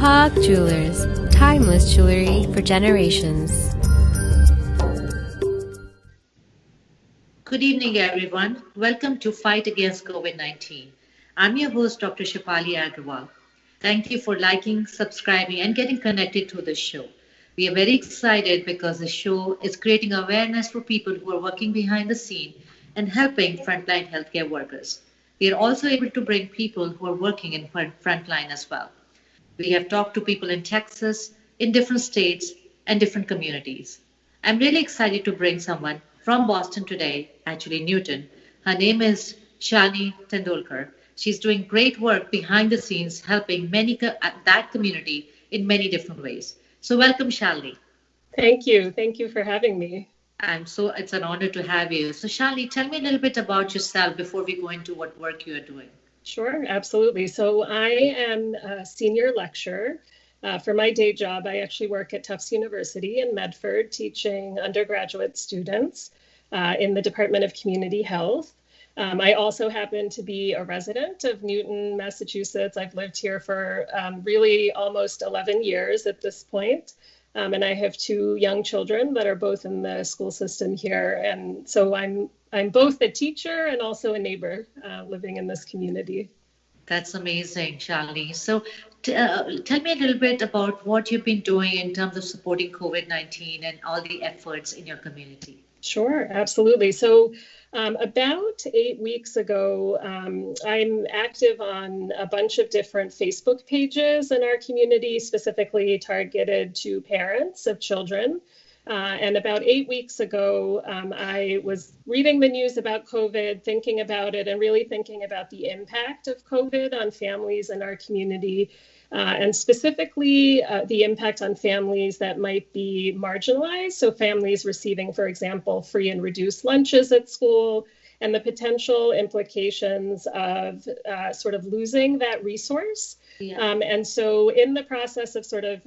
Mohawk Jewelers, timeless jewelry for generations. Good evening, everyone. Welcome to Fight Against COVID 19. I'm your host, Dr. Shapali Agrawal. Thank you for liking, subscribing, and getting connected to the show. We are very excited because the show is creating awareness for people who are working behind the scene and helping frontline healthcare workers. We are also able to bring people who are working in frontline as well. We have talked to people in Texas, in different states, and different communities. I'm really excited to bring someone from Boston today, actually Newton. Her name is Shani Tendulkar. She's doing great work behind the scenes, helping that community in many different ways. So welcome, Shalini. Thank you. Thank you for having me. It's an honor to have you. So Shalini, tell me a little bit about yourself before we go into what work you are doing. Sure, absolutely. So I am a senior lecturer. For my day job, I actually work at Tufts University in Medford, teaching undergraduate students in the Department of Community Health. I also happen to be a resident of Newton, Massachusetts. I've lived here for really almost 11 years at this point. And I have two young children that are both in the school system here. And so I'm both a teacher and also a neighbor living in this community. That's amazing, Shalini. So tell me a little bit about what you've been doing in terms of supporting COVID-19 and all the efforts in your community. Sure, absolutely. So about 8 weeks ago, I'm active on a bunch of different Facebook pages in our community, specifically targeted to parents of children. And about 8 weeks ago, I was reading the news about COVID, thinking about it, and really thinking about the impact of COVID on families in our community, and specifically the impact on families that might be marginalized. So families receiving, for example, free and reduced lunches at school, and the potential implications of sort of losing that resource. Yeah. And so in the process of sort of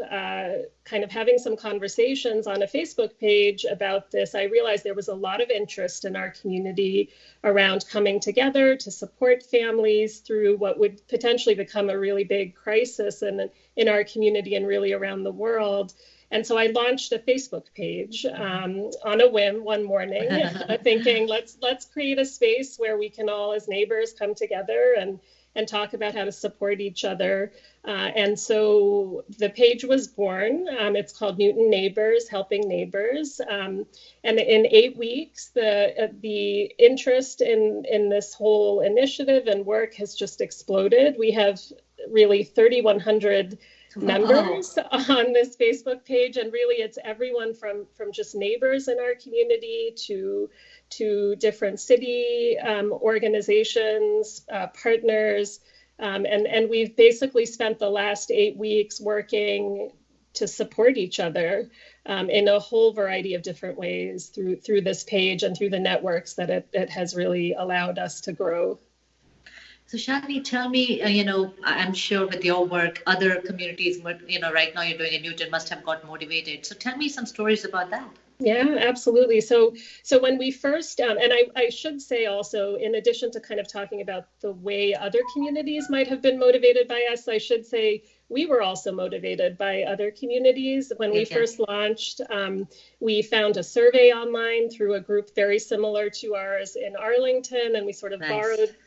kind of having some conversations on a Facebook page about this, I realized there was a lot of interest in our community around coming together to support families through what would potentially become a really big crisis in our community and really around the world. And so I launched a Facebook page on a whim one morning, thinking let's create a space where we can all as neighbors come together and talk about how to support each other. And so the page was born. It's called Newton Neighbors, Helping Neighbors. And in 8 weeks, the interest in this whole initiative and work has just exploded. We have really 3,100 members on this Facebook page, and really it's everyone from just neighbors in our community to different city organizations, partners, and we've basically spent the last 8 weeks working to support each other in a whole variety of different ways through this page and through the networks that it has really allowed us to grow. So Shalini, tell me, I'm sure with your work, other communities, right now you're doing in Newton must have got motivated. So tell me some stories about that. Yeah, absolutely. So when we first, and I should say also, in addition to kind of talking about the way other communities might have been motivated by us, I should say we were also motivated by other communities. When we first launched, we found a survey online through a group very similar to ours in Arlington, and we sort of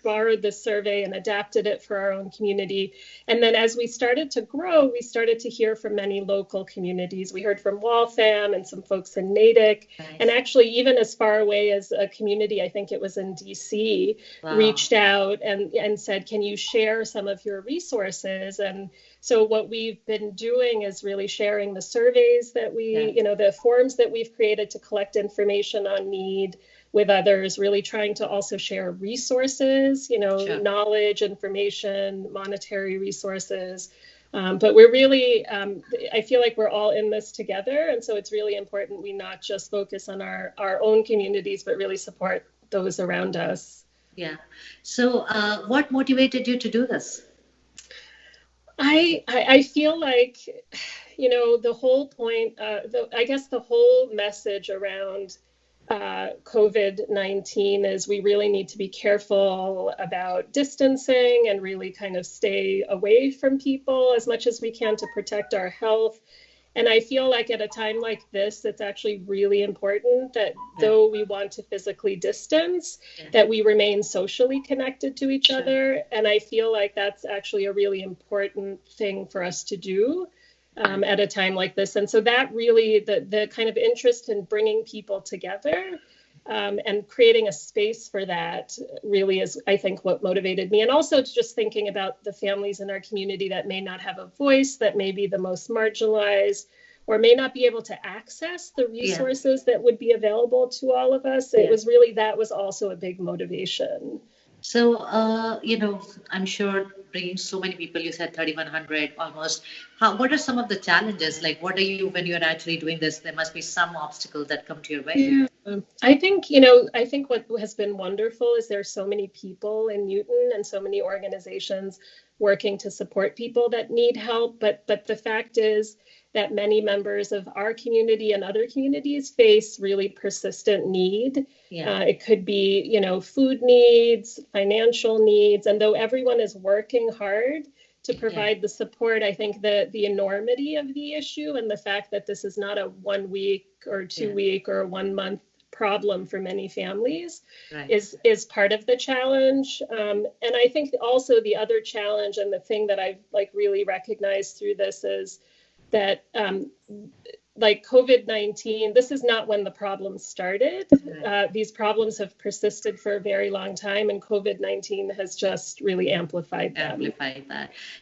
borrowed this survey and adapted it for our own community. And then as we started to grow, we started to hear from many local communities. We heard from Waltham and some folks in Natick, and actually even as far away as a community, I think it was in DC, reached out and said, can you share some of your resources? And so what we've been doing is really sharing the surveys that the forms that we've created to collect information on need with others, really trying to also share resources, knowledge, information, monetary resources. But we're really, I feel like we're all in this together. And so it's really important we not just focus on our own communities, but really support those around us. Yeah. So what motivated you to do this? I feel like, the whole point, I guess the whole message around COVID-19 is we really need to be careful about distancing and really kind of stay away from people as much as we can to protect our health. And I feel like at a time like this, it's actually really important that though we want to physically distance, that we remain socially connected to each other. And I feel like that's actually a really important thing for us to do at a time like this. And so that really, the kind of interest in bringing people together and creating a space for that really is, I think, what motivated me. And also just thinking about the families in our community that may not have a voice, that may be the most marginalized, or may not be able to access the resources that would be available to all of us. It was really, that was also a big motivation. So, I'm sure bringing so many people, you said 3,100 almost. What are some of the challenges? Like, what are you, when you're actually doing this, there must be some obstacles that come to your way. Yeah. I think what has been wonderful is there's so many people in Newton and so many organizations working to support people that need help. But the fact is that many members of our community and other communities face really persistent need. It could be, food needs, financial needs. And though everyone is working hard to provide the support, I think that the enormity of the issue and the fact that this is not a 1 week or 2 week or 1 month problem for many families is part of the challenge. And I think also the other challenge and the thing that I've really recognized through this is that like COVID-19, this is not when the problem started. These problems have persisted for a very long time, and COVID-19 has just really amplified them.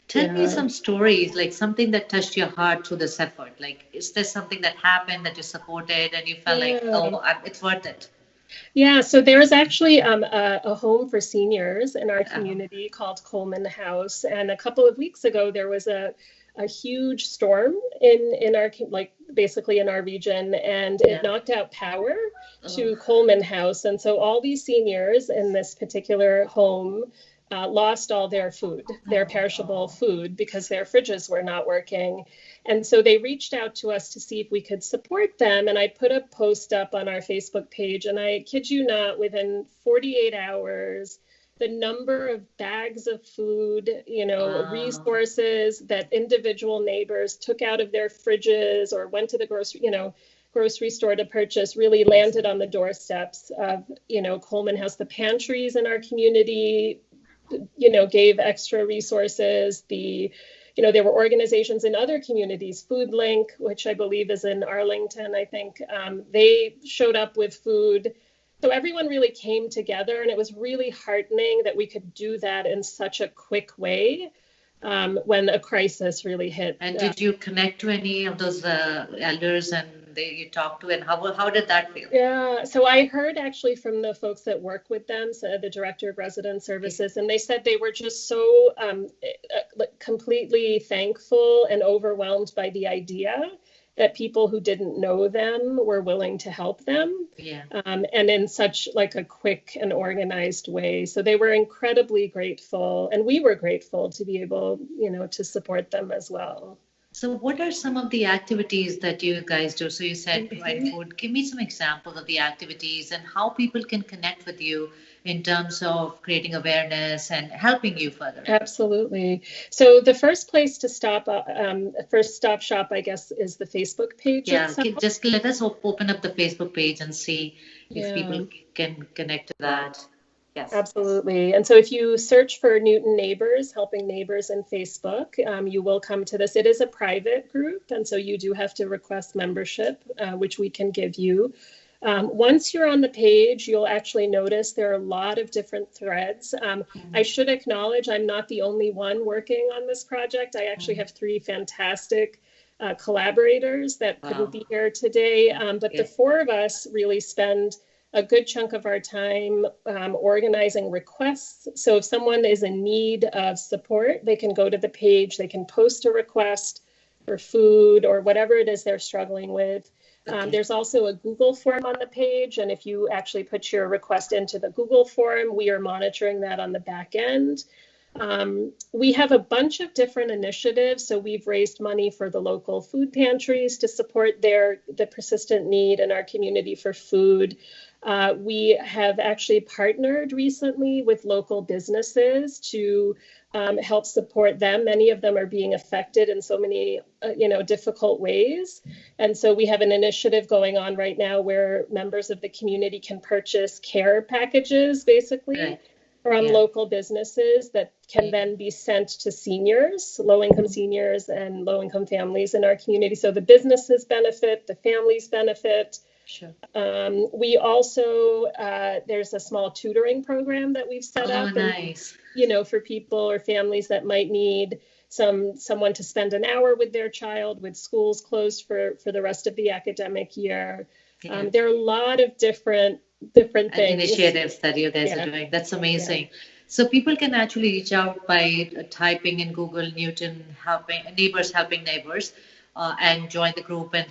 Tell me some stories, like something that touched your heart through this effort. Like, is there something that happened that you supported and you felt like, oh, it's worth it? Yeah, so there's actually a home for seniors in our community called Coleman House. And a couple of weeks ago, there was a huge storm in our, basically in our region, and it knocked out power to Coleman House. And so all these seniors in this particular home lost all their food, their perishable food, because their fridges were not working. And so they reached out to us to see if we could support them. And I put a post up on our Facebook page, and I kid you not, within 48 hours, the number of bags of food, resources that individual neighbors took out of their fridges or went to the grocery store to purchase really landed on the doorsteps of, Coleman House. The pantries in our community, gave extra resources. There were organizations in other communities, FoodLink, which I believe is in Arlington, I think, they showed up with food. So everyone really came together, and it was really heartening that we could do that in such a quick way when a crisis really hit. And did you connect to any of those elders and you talked to, and how did that feel? Yeah, so I heard actually from the folks that work with them, so the director of resident services, and they said they were just so completely thankful and overwhelmed by the idea that people who didn't know them were willing to help them, and in such a quick and organized way. So they were incredibly grateful, and we were grateful to be able, to support them as well. So what are some of the activities that you guys do? So you said provide food. Give me some examples of the activities and how people can connect with you in terms of creating awareness and helping you further. Absolutely. So the first place to first stop shop, I guess, is the Facebook page. Just let us open up the Facebook page and see if people can connect to that. Yes. Absolutely. And so if you search for Newton Neighbors, Helping Neighbors in Facebook, you will come to this. It is a private group, and so you do have to request membership, which we can give you. Once you're on the page, you'll actually notice there are a lot of different threads. I should acknowledge I'm not the only one working on this project. I actually have 3 fantastic collaborators that couldn't be here today, but the 4 of us really spend a good chunk of our time organizing requests. So if someone is in need of support, they can go to the page, they can post a request for food or whatever it is they're struggling with. There's also a Google form on the page, and if you actually put your request into the Google form, we are monitoring that on the back end. We have a bunch of different initiatives. So we've raised money for the local food pantries to support the persistent need in our community for food. We have actually partnered recently with local businesses to help support them. Many of them are being affected in so many, difficult ways. And so we have an initiative going on right now where members of the community can purchase care packages, basically. Right. From Yeah. local businesses that can then be sent to seniors, low-income seniors and low-income families in our community. So the businesses benefit, the families benefit. Sure. We also, there's a small tutoring program that we've set Oh, up, nice. and, for people or families that might need someone to spend an hour with their child with schools closed for the rest of the academic year. Yeah. There are a lot of different things. Initiatives that you guys Yeah. are doing. That's amazing. So people can actually reach out by typing in Google Newton neighbors helping neighbors, and join the group and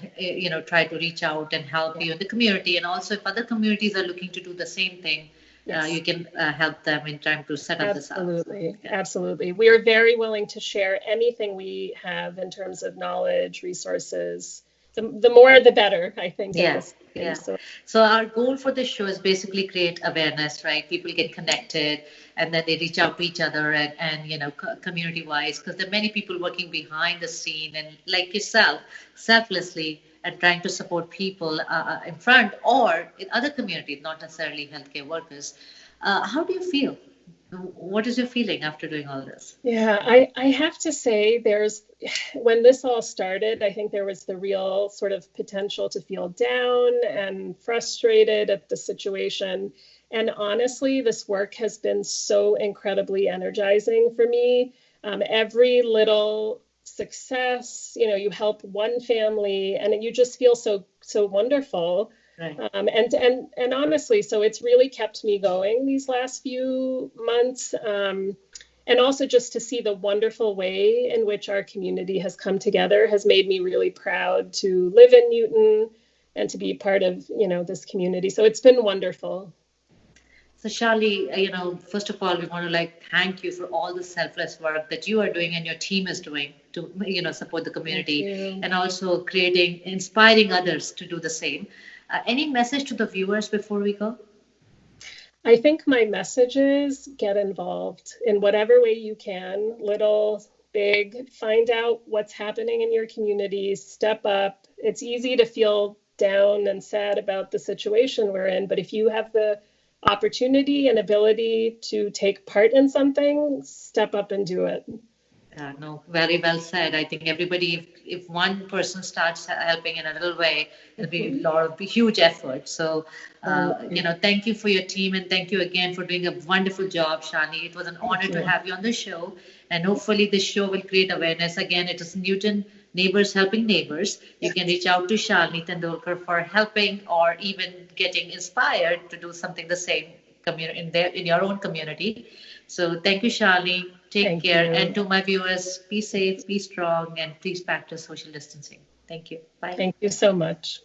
try to reach out and help you in the community. And also, if other communities are looking to do the same thing, Yes. you can help them in trying to set up this up. Absolutely. Yeah. Absolutely. We are very willing to share anything we have in terms of knowledge, resources. The more, the better, I think. Yeah, At this point. yeah. So our goal for the show is basically create awareness, right? People get connected, and then they reach out to each other and community-wise, because there are many people working behind the scene and like yourself, selflessly, and trying to support people in front or in other communities, not necessarily healthcare workers. How do you feel? What is your feeling after doing all this? Yeah, I have to say when this all started, I think there was the real sort of potential to feel down and frustrated at the situation. And honestly, this work has been so incredibly energizing for me. Every little success, you help one family and you just feel so wonderful. Right. And honestly, so it's really kept me going these last few months. And also just to see the wonderful way in which our community has come together has made me really proud to live in Newton and to be part of, this community. So it's been wonderful. So Charlie, first of all, we want to thank you for all the selfless work that you are doing and your team is doing to, support the community and also inspiring others to do the same. Any message to the viewers before we go? I think my message is get involved in whatever way you can, little, big, find out what's happening in your community, step up. It's easy to feel down and sad about the situation we're in, but if you have the opportunity and ability to take part in something, step up and do it. No, very well said. I think everybody, if one person starts helping in a little way, it'll be a huge effort. So, thank you for your team and thank you again for doing a wonderful job, Shani. It was an honor to have you on the show, and hopefully this show will create awareness. Again, it is Newton Neighbors Helping Neighbors. You can reach out to Shalini Tendolkar for helping or even getting inspired to do something the same in your own community. So thank you, Shalini. Take care. And to my viewers, be safe, be strong, and please practice social distancing. Thank you. Bye. Thank you so much.